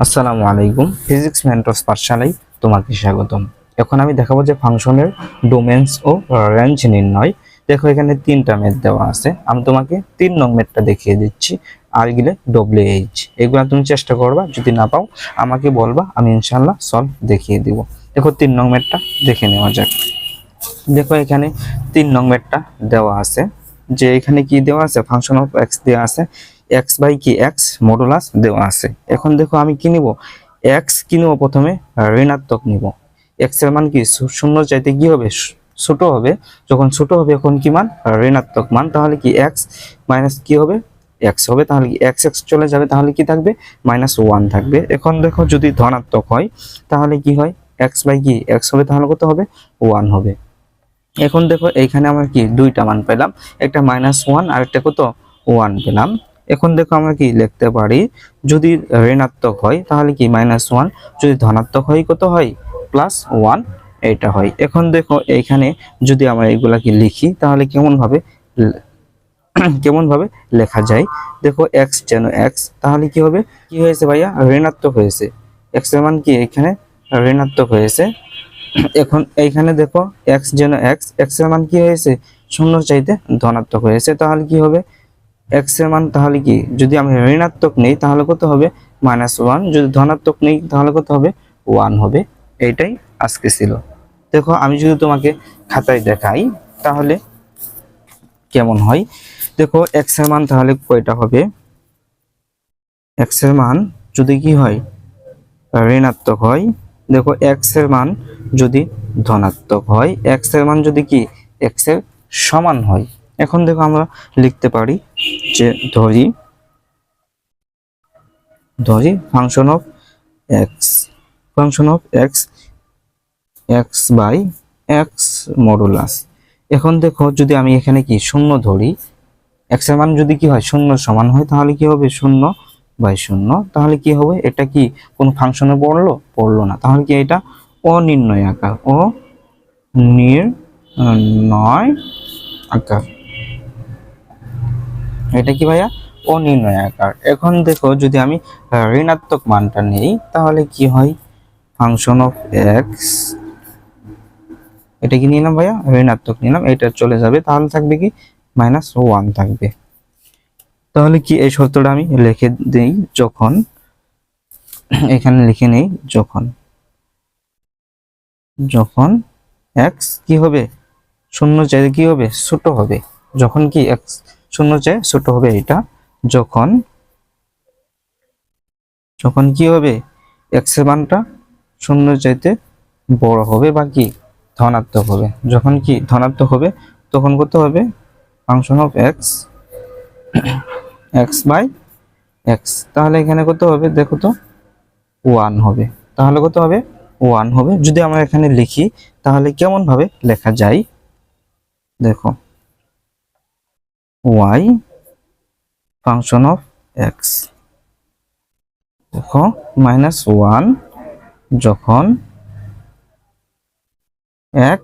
আসসালামু আলাইকুম, physics mentors পাঠশালায় তোমাকে স্বাগতম। এখন আমি দেখাবো যে ফাংশনের ডোমেইনস ও রেঞ্জ নির্ণয়। দেখো এখানে তিনটা মেথড দেওয়া আছে, আমি তোমাকে 3 নং মেথডটা দেখিয়ে দিচ্ছি। আর গেলে WH, এগুলা তুমি চেষ্টা করবা, যদি না পাও আমাকে বলবা, আমি ইনশাআল্লাহ সলভ দেখিয়ে দিব। দেখো 3 নং মেথডটা দেখে নেওয়া যাক। দেখো এখানে 3 নং মেথডটা দেওয়া আছে, যে এখানে কি দেওয়া আছে, ফাংশন অফ এক্স দেওয়া আছে, এক্স বাই কি এক্স মডুলাস দেওয়া আছে। এখন দেখো আমি কি নিব, এক্স কি নিব, প্রথমে ঋণাত্মক নিব। এক্স এর মান কি শূন্য চাইতে কি হবে, ছোট হবে। যখন ছোট হবে এখন কি মান, ঋণাত্মক মান, তাহলে কি এক্স মাইনাস কি হবে, এক্স হবে। তাহলে কি এক্স এক্স চলে যাবে, তাহলে কি থাকবে, -1 থাকবে। এখন দেখো যদি ধনাত্মক হয় তাহলে কি হয়, এক্স বাই কি এক্স হবে, তাহলে কত হবে, 1 হবে। এখন দেখো এইখানে আমরা কি দুইটা মান পেলাম, একটা -1 আর একটা কত 1 পেলাম। এখন দেখো আমরা কি লিখতে পারি, যদি ঋণাত্মক হয় তাহলে কি -1, যদি ধনাত্মক হয় কত হয়, +1 এটা হয়। এখন দেখো এইখানে যদি আমরা এগুলাকে লিখি তাহলে কেমন ভাবে লেখা যায়। দেখো x যেন x, তাহলে কি হবে, কি হয়েছে ভাইয়া, ঋণাত্মক হয়েছে। x এর মান কি এখানে ঋণাত্মক হয়েছে। এখন এইখানে দেখো x যেন x, x এর মান কি হয়েছে, শূন্য চাইতে ধনাত্মক হয়েছে। তাহলে কি হবে, x এর মান তাহলে কি, যদি আমি ঋণাত্মক নেই তাহলে কত হবে, -1, যদি ধনাত্মক নেই তাহলে কত হবে, 1 হবে। এইটাই আজকে ছিল। দেখো আমি যদি তোমাকে খাতায় দেখাই তাহলে কেমন হয়। দেখো x এর মান তাহলে কয়টা হবে, x এর মান যদি কি হয়, ঋণাত্মক হয়। দেখো x এর মান যদি ধনাত্মক হয়, x এর মান যদি কি x এর সমান হয়। এখন দেখো আমরা লিখতে পারি যে ধরি function of x x by x modulus. এখন দেখো যদি আমি এখানে কি শূন্য ধরি, x এর মান যদি কি হয় শূন্য সমান হয়, তাহলে কি হবে 0/0। তাহলে কি হবে, এটা কি কোন ফাংশনে পড়লো না, তাহলে কি এটা অনির্ণয় আকার, অনির্ণয় আকার, এটা কি ভাইয়া, অনির্ণয় আকার। এখন দেখো যদি আমি ঋণাত্মক মানটা নেই তাহলে কি হয়, ফাংশন অফ এক্স, এটা কি নিলাম ভাইয়া, ঋণাত্মক নিলাম, এটা চলে যাবে, তাহলে থাকবে কি -1 থাকবে। তাহলে কি এই শর্তটা আমি লিখে দেই, যখন এখানে লিখে নেই, যখন x কি হবে, শূন্য চাইতে কি হবে, ছোট হবে। যখন কি x শূন্য চাই ছোট হবে, এটা যখন কি হবে, x এর মানটা শূন্য চাইতে বড় হবে বা কি ধনাত্মক হবে। যখন কি ধনাত্মক হবে তখন কত হবে, function of x by x, তাহলে এখানে কত হবে, দেখো তো 1 হবে। তাহলে কত হবে, 1 হবে। যদি আমরা এখানে লিখি তাহলে কেমন ভাবে লেখা যায়, দেখো y ফাংশন অফ x, দেখো -1 যখন x,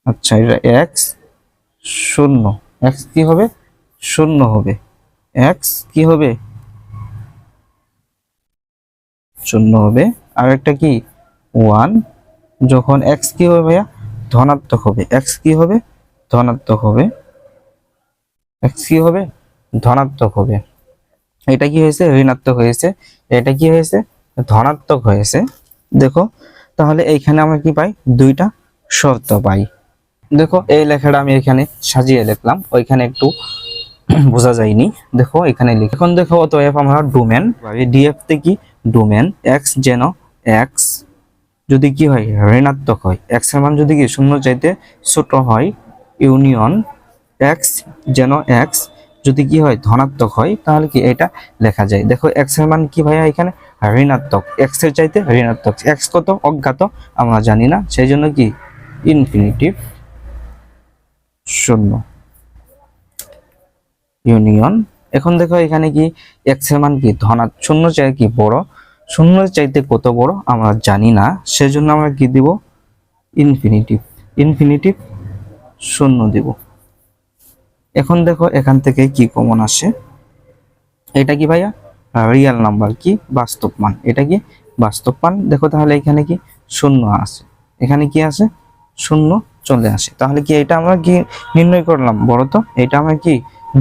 আচ্ছা এটা x শূন্য, x কি হবে, শূন্য হবে, x কি হবে, শূন্য হবে। আর একটা কি 1, যখন x কি হবে ভাইয়া, ধনাত্মক হবে, x কি হবে, ধনাত্মক হবে, x কি হবে, ধনাত্মক হবে। এটা কি হয়েছে, ঋণাত্মক হয়েছে, এটা কি হয়েছে, ধনাত্মক হয়েছে। দেখো তাহলে এইখানে আমরা কি পাই, দুইটা শর্ত পাই। দেখো এই লেখাটা আমি এখানে সাজিয়ে লিখলাম, ওইখানে একটু বোঝা যায়নি। দেখো এখানে লিখি, এখন দেখো অতএব আমরা ডোমেন ডিএফ তে কি, ডোমেন এক্স যেন এক্স যদি কি হয়, ঋণাত্মক হয়, এক্স এর মান যদি কি শূন্য চাইতে ছোট হয়, ইউনিয়ন এক্স যেন এক্স যদি কি হয়, ধনাত্মক হয়, তাহলে কি এটা লেখা যায়। দেখো এক্স এর মান কি ভাইয়া, এখানে ঋণাত্মক, এক্স এর চাইতে ঋণাত্মক, এক্স কত অজ্ঞাত আমরা জানি না, সেই জন্য কি ইনফিনিটিভ 0 ইউনিয়ন। এখন দেখো এখানে কি এক্স এর মান কি শূন্য চাইতে কি বড়, শূন্য চাইতে কত বড় আমরা জানি না, সেজন্য আমরা কি দিব, ইনফিনিটিভ 0 দিব। এখন দেখো এখান থেকে কি কমন আসে, এটা কি ভাইয়া, রিয়েল নাম্বার কি বাস্তব মান, এটা কি বাস্তব মান। দেখো তাহলে এখানে কি শূন্য আছে, এখানে কি আছে শূন্য চলে আসে। তাহলে কি এটা আমরা কি নির্ণয় করলাম বলো তো, এটা আমরা কি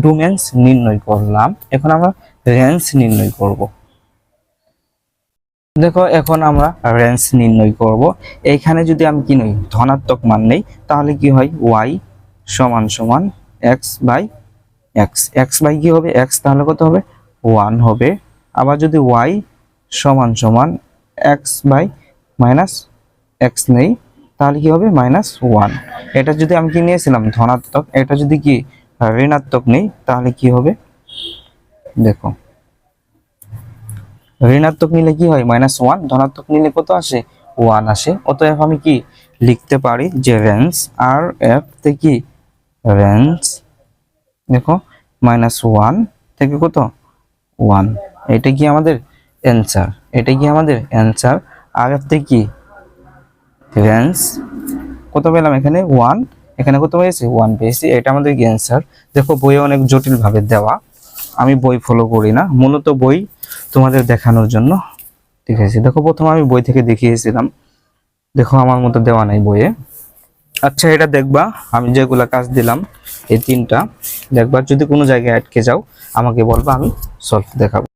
ডোমেইনস নির্ণয় করলাম। এখন আমরা রেঞ্জ নির্ণয় করব। দেখো এখন আমরা রেঞ্জ নির্ণয় করব। এইখানে যদি আমি কি নই ধনাত্মক মান নেই তাহলে কি হয় y সমান সমান x by x, x by কি হবে x, তাহলে কত হবে 1 হবে। আবার যদি y সমান সমান x বাই মাইনাস x নেই তাহলে কি হবে -1। এটা যদি আমি কি নিয়েছিলাম ধনাত্মক, এটা যদি কি ঋণাত্মক নেই তাহলে কি হবে, দেখো ঋণাত্মক নিলে কি হয় -1, ধনাত্মক নিলে কত আসে 1 আসে। অতএব আমি কি লিখতে পারি যে রেঞ্জ আর এফ থেকে কি রেঞ্জ দেখো -1 থেকে কত 1, এটা কি আমাদের অ্যানসার, এটা কি আমাদের অ্যানসার। আর এফ থেকে কি রেঞ্জ কত পেলাম এখানে 1, এখানে কত পেয়েছি 1 পেয়েছি, এটা আমাদের অ্যানসার। দেখো বইয়ে অনেক জটিল ভাবে দেওয়া, আমি বই ফলো করি না, মূলত বই তোমাদের দেখানোর জন্য ঠিক আছে। দেখো প্রথমে আমি বই থেকে দেখিয়েছিলাম, দেখো আমার মতো দেওয়া নাই বইয়ে। আচ্ছা এটা দেখবা, আমি যেগুলা কাজ দিলাম এই তিনটা দেখবা, যদি কোনো জায়গায় আটকে যাও আমাকে বলবা, আমি সলভ দেখাবো।